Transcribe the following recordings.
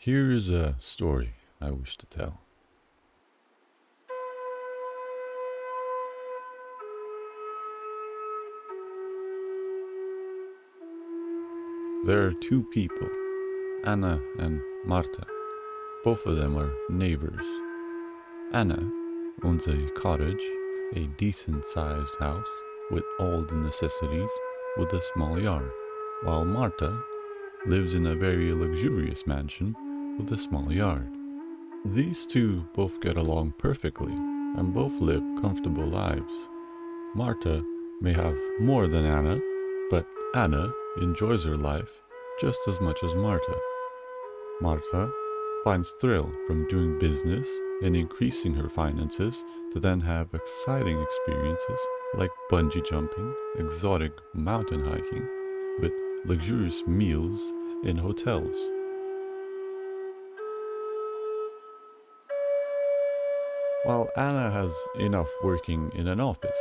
Here is a story I wish to tell. There are two people, Anna and Marta. Both of them are neighbors. Anna owns a cottage, a decent sized house with all the necessities, with a small yard, while Marta lives in a very luxurious mansion with a small yard. These two both get along perfectly and both live comfortable lives. Marta may have more than Anna, but Anna enjoys her life just as much as Marta. Marta finds thrill from doing business and increasing her finances to then have exciting experiences like bungee jumping, exotic mountain hiking, with luxurious meals in hotels. While Anna has enough working in an office,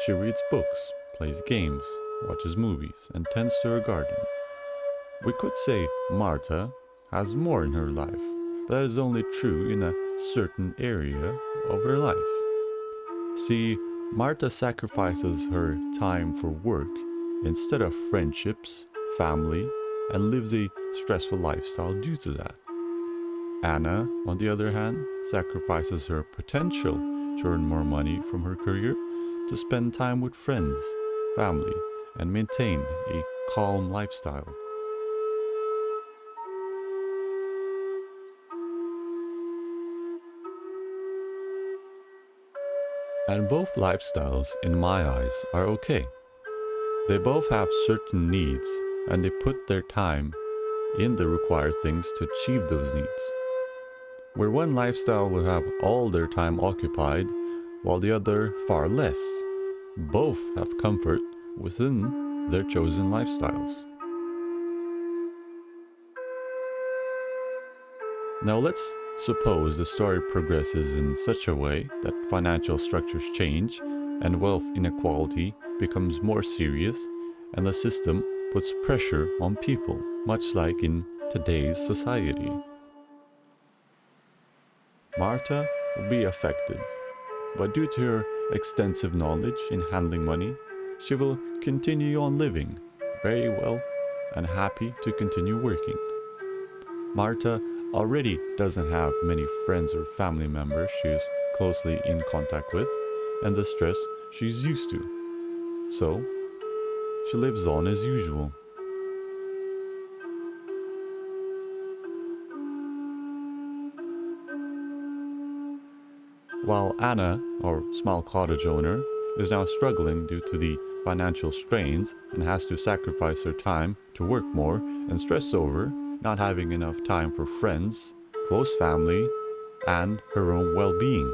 she reads books, plays games, watches movies, and tends to her garden. We could say Marta has more in her life, but that is only true in a certain area of her life. See, Marta sacrifices her time for work instead of friendships, family, and lives a stressful lifestyle due to that. Anna, on the other hand, sacrifices her potential to earn more money from her career to spend time with friends, family, and maintain a calm lifestyle. And both lifestyles, in my eyes, are okay. They both have certain needs and they put their time in the required things to achieve those needs. Where one lifestyle will have all their time occupied while the other far less. Both have comfort within their chosen lifestyles. Now let's suppose the story progresses in such a way that financial structures change and wealth inequality becomes more serious and the system puts pressure on people, much like in today's society. Marta will be affected, but due to her extensive knowledge in handling money, she will continue on living very well and happy to continue working. Marta already doesn't have many friends or family members she is closely in contact with, and the stress she's used to. So, she lives on as usual. While Anna, our small cottage owner, is now struggling due to the financial strains and has to sacrifice her time to work more and stress over not having enough time for friends, close family, and her own well being.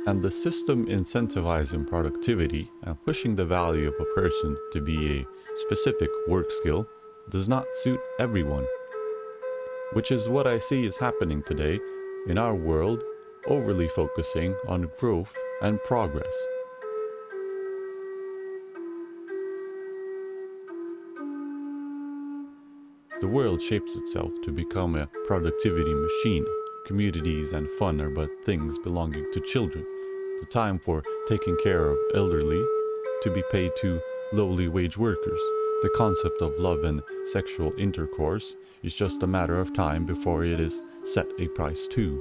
And the system incentivizing productivity and pushing the value of a person to be a specific work skill does not suit everyone, which is what I see is happening today in our world, overly focusing on growth and progress. The world shapes itself to become a productivity machine. Communities and fun are but things belonging to children. The time for taking care of elderly to be paid to lowly wage workers. The concept of love and sexual intercourse is just a matter of time before it is set a price too.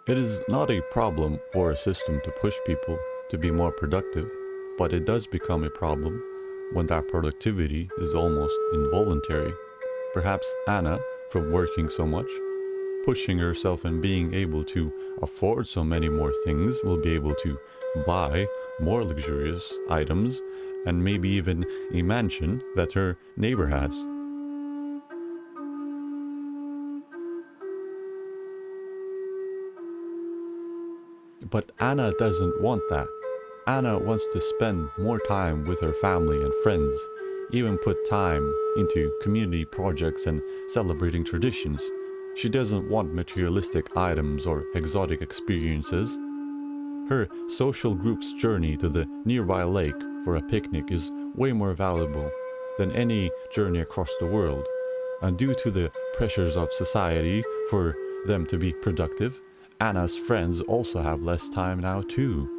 It is not a problem for a system to push people to be more productive, but it does become a problem when that productivity is almost involuntary. Perhaps Anna, from working so much, pushing herself and being able to afford so many more things, will be able to buy more luxurious items and maybe even a mansion that her neighbor has. But Anna doesn't want that. Anna wants to spend more time with her family and friends, even put time into community projects and celebrating traditions. She doesn't want materialistic items or exotic experiences. Her social group's journey to the nearby lake for a picnic is way more valuable than any journey across the world. And due to the pressures of society for them to be productive, Anna's friends also have less time now too.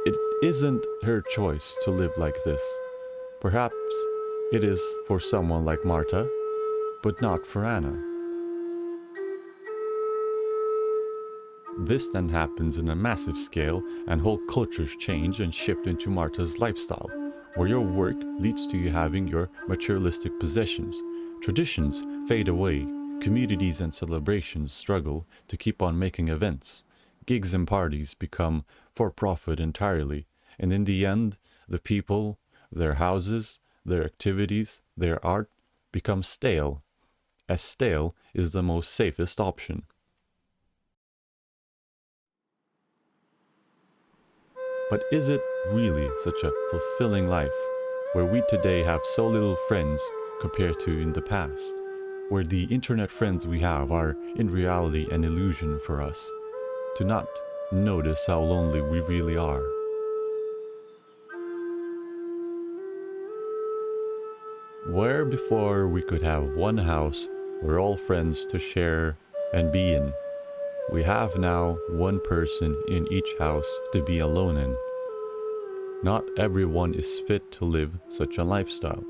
It isn't her choice to live like this. Perhaps it is for someone like Marta, but not for Anna. This then happens in a massive scale, and whole cultures change and shift into Marta's lifestyle, where your work leads to you having your materialistic possessions. Traditions fade away, communities and celebrations struggle to keep on making events. Gigs and parties become for profit entirely, and in the end, the people, their houses, their activities, their art become stale, as stale is the most safest option. But is it really such a fulfilling life, where we today have so little friends compared to in the past, where the internet friends we have are in reality an illusion for us, to not notice how lonely we really are? Where before we could have one house where all friends to share and be in, we have now one person in each house to be alone in. Not everyone is fit to live such a lifestyle,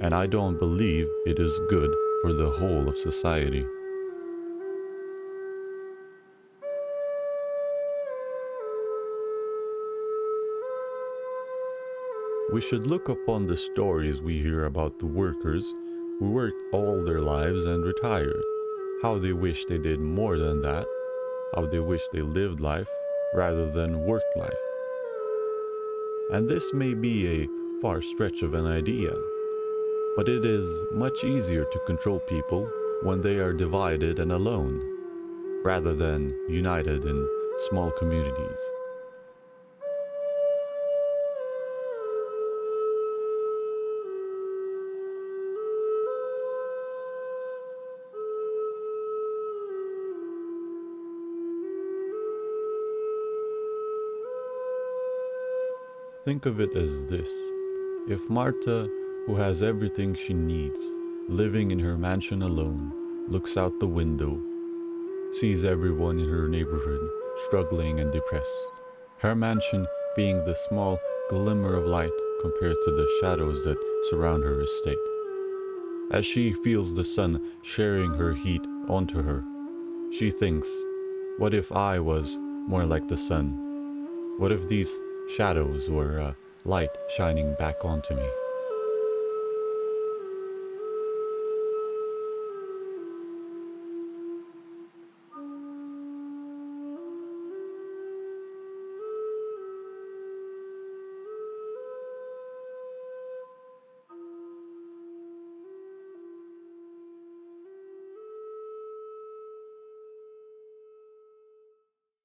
and I don't believe it is good for the whole of society. We should look upon the stories we hear about the workers who worked all their lives and retired, how they wish they did more than that, how they wish they lived life rather than worked life. And this may be a far stretch of an idea, but it is much easier to control people when they are divided and alone, rather than united in small communities. Think of it as this: if Marta, who has everything she needs, living in her mansion alone, looks out the window, sees everyone in her neighborhood struggling and depressed, her mansion being the small glimmer of light compared to the shadows that surround her estate. As she feels the sun sharing her heat onto her, she thinks, what if I was more like the sun? What if these shadows were a light shining back onto me?